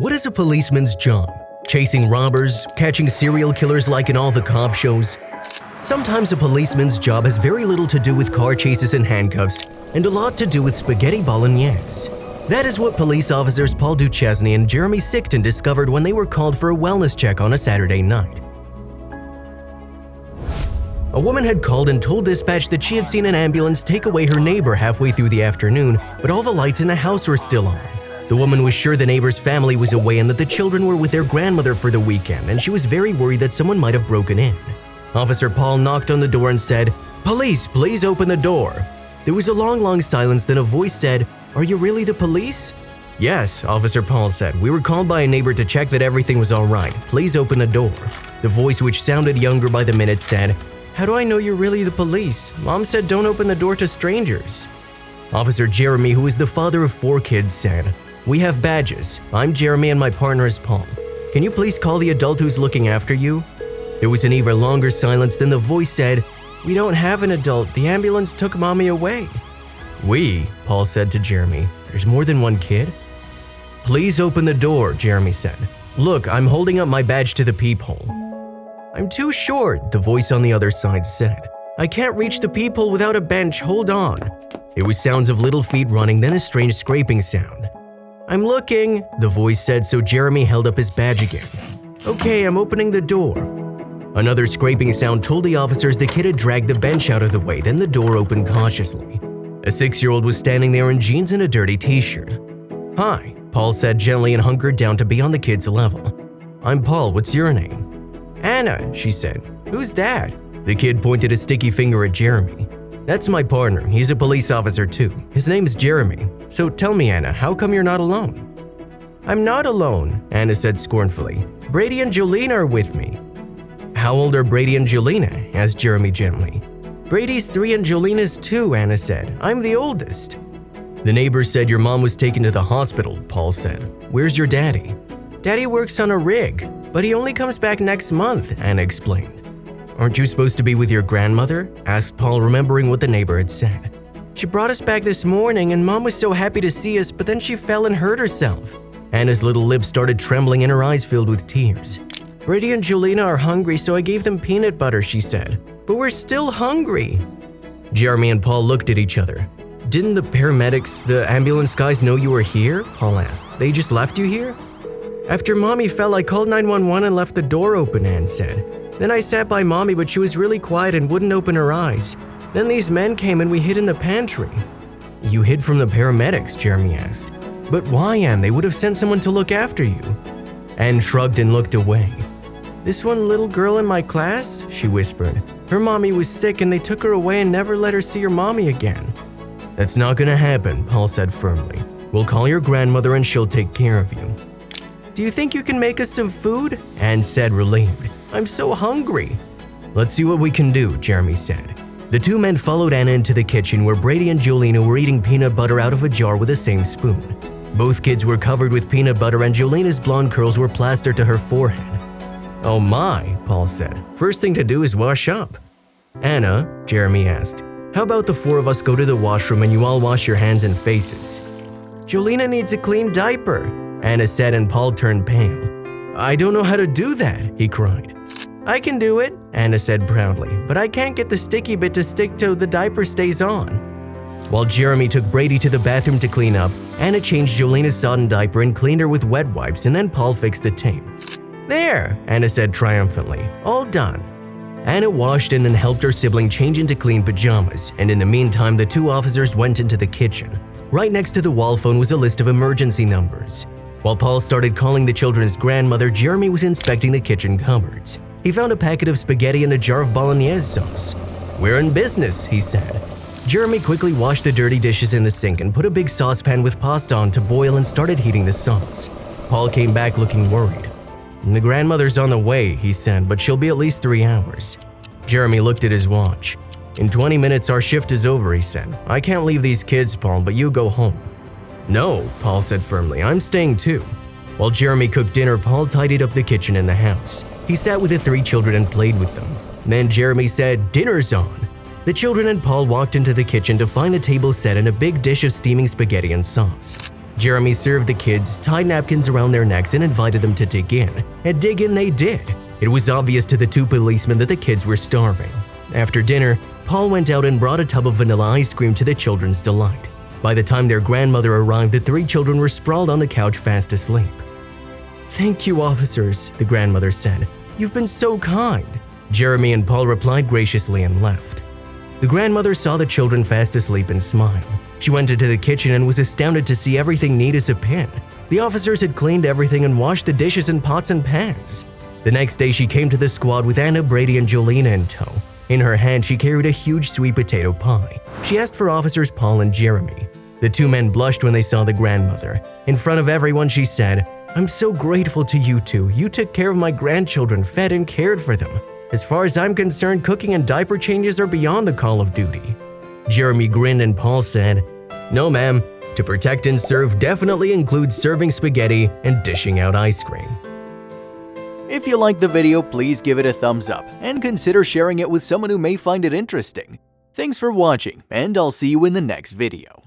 What is a policeman's job? Chasing robbers, catching serial killers like in all the cop shows? Sometimes a policeman's job has very little to do with car chases and handcuffs, and a lot to do with spaghetti bolognese. That is what police officers Paul Duchesne and Jeremy Sikten discovered when they were called for a wellness check on a Saturday night. A woman had called and told dispatch that she had seen an ambulance take away her neighbor halfway through the afternoon, but all the lights in the house were still on. The woman was sure the neighbor's family was away and that the children were with their grandmother for the weekend, and she was very worried that someone might have broken in. Officer Paul knocked on the door and said, "Police, please open the door." There was a long silence, then a voice said, "Are you really the police?" "Yes," Officer Paul said. "We were called by a neighbor to check that everything was all right. Please open the door." The voice, which sounded younger by the minute, said, "How do I know you're really the police? Mom said don't open the door to strangers." Officer Jeremy, who is the father of 4 kids, said, "We have badges. I'm Jeremy and my partner is Paul. Can you please call the adult who's looking after you?" There was an even longer silence, then the voice said, "We don't have an adult. The ambulance took Mommy away." "We?" Paul said to Jeremy. "There's more than one kid?" "Please open the door," Jeremy said. "Look, I'm holding up my badge to the peephole." "I'm too short," the voice on the other side said. "I can't reach the peephole without a bench. Hold on." There was sounds of little feet running, then a strange scraping sound. "I'm looking," the voice said, so Jeremy held up his badge again. "Okay, I'm opening the door." Another scraping sound told the officers the kid had dragged the bench out of the way, then the door opened cautiously. A 6-year-old was standing there in jeans and a dirty t-shirt. "Hi," Paul said gently and hunkered down to be on the kid's level. "I'm Paul, what's your name?" "Anna," she said. "Who's that?" The kid pointed a sticky finger at Jeremy. "That's my partner, he's a police officer too. His name's Jeremy. So tell me, Anna, how come you're not alone?" "I'm not alone," Anna said scornfully. "Brady and Jolene are with me." "How old are Brady and Jolena?" asked Jeremy gently. "Brady's 3 and Jolina's 2, Anna said. "I'm the oldest." "The neighbors said your mom was taken to the hospital," Paul said. "Where's your daddy?" "Daddy works on a rig, but he only comes back next month," Anna explained. "Aren't you supposed to be with your grandmother?" asked Paul, remembering what the neighbor had said. "She brought us back this morning and Mom was so happy to see us, but then she fell and hurt herself." Anna's little lips started trembling and her eyes filled with tears. "Brady and Jolena are hungry, so I gave them peanut butter," she said. "But we're still hungry." Jeremy and Paul looked at each other. "Didn't the paramedics, the ambulance guys know you were here?" Paul asked. "They just left you here?" "After Mommy fell, I called 911 and left the door open," Ann said. "Then I sat by Mommy, but she was really quiet and wouldn't open her eyes. Then these men came and we hid in the pantry." "You hid from the paramedics?" Jeremy asked. "But why, Ann? They would have sent someone to look after you." Ann shrugged and looked away. "This one little girl in my class," she whispered. "Her mommy was sick and they took her away and never let her see her mommy again." "That's not gonna happen," Paul said firmly. "We'll call your grandmother and she'll take care of you." "Do you think you can make us some food?" Ann said, relieved. "I'm so hungry." "Let's see what we can do," Jeremy said. The 2 men followed Anna into the kitchen where Brady and Jolena were eating peanut butter out of a jar with the same spoon. Both kids were covered with peanut butter and Jolena's blonde curls were plastered to her forehead. "Oh my," Paul said. "First thing to do is wash up." "Anna," Jeremy asked, "how about the 4 of us go to the washroom and you all wash your hands and faces?" "Jolena needs a clean diaper," Anna said, and Paul turned pale. "I don't know how to do that," he cried. "I can do it," Anna said proudly, "but I can't get the sticky bit to stick so the diaper stays on." While Jeremy took Brady to the bathroom to clean up, Anna changed Jolena's sodden diaper and cleaned her with wet wipes, and then Paul fixed the tape. "There," Anna said triumphantly, "all done." Anna washed and then helped her sibling change into clean pajamas, and in the meantime the 2 officers went into the kitchen. Right next to the wall phone was a list of emergency numbers. While Paul started calling the children's grandmother, Jeremy was inspecting the kitchen cupboards. He found a packet of spaghetti and a jar of Bolognese sauce. "We're in business," he said. Jeremy quickly washed the dirty dishes in the sink and put a big saucepan with pasta on to boil and started heating the sauce. Paul came back looking worried. "The grandmother's on the way," he said, "but she'll be at least 3 hours. Jeremy looked at his watch. "In 20 minutes our shift is over," he said. "I can't leave these kids, Paul, but you go home." "No," Paul said firmly, "I'm staying too." While Jeremy cooked dinner, Paul tidied up the kitchen and the house. He sat with the 3 children and played with them. Then Jeremy said, "Dinner's on." The children and Paul walked into the kitchen to find the table set and a big dish of steaming spaghetti and sauce. Jeremy served the kids, tied napkins around their necks, and invited them to dig in. And dig in they did. It was obvious to the two policemen that the kids were starving. After dinner, Paul went out and brought a tub of vanilla ice cream to the children's delight. By the time their grandmother arrived, the three children were sprawled on the couch fast asleep. "Thank you, officers," the grandmother said. "You've been so kind." Jeremy and Paul replied graciously and left. The grandmother saw the children fast asleep and smiled. She went into the kitchen and was astounded to see everything neat as a pin. The officers had cleaned everything and washed the dishes and pots and pans. The next day she came to the squad with Anna, Brady, and Jolena in tow. In her hand she carried a huge sweet potato pie. She asked for officers Paul and Jeremy. The two men blushed when they saw the grandmother. In front of everyone she said, "I'm so grateful to you two. You took care of my grandchildren, fed and cared for them. As far as I'm concerned, cooking and diaper changes are beyond the call of duty." Jeremy grinned and Paul said, "No, ma'am. To protect and serve definitely includes serving spaghetti and dishing out ice cream." If you liked the video, please give it a thumbs up and consider sharing it with someone who may find it interesting. Thanks for watching, and I'll see you in the next video.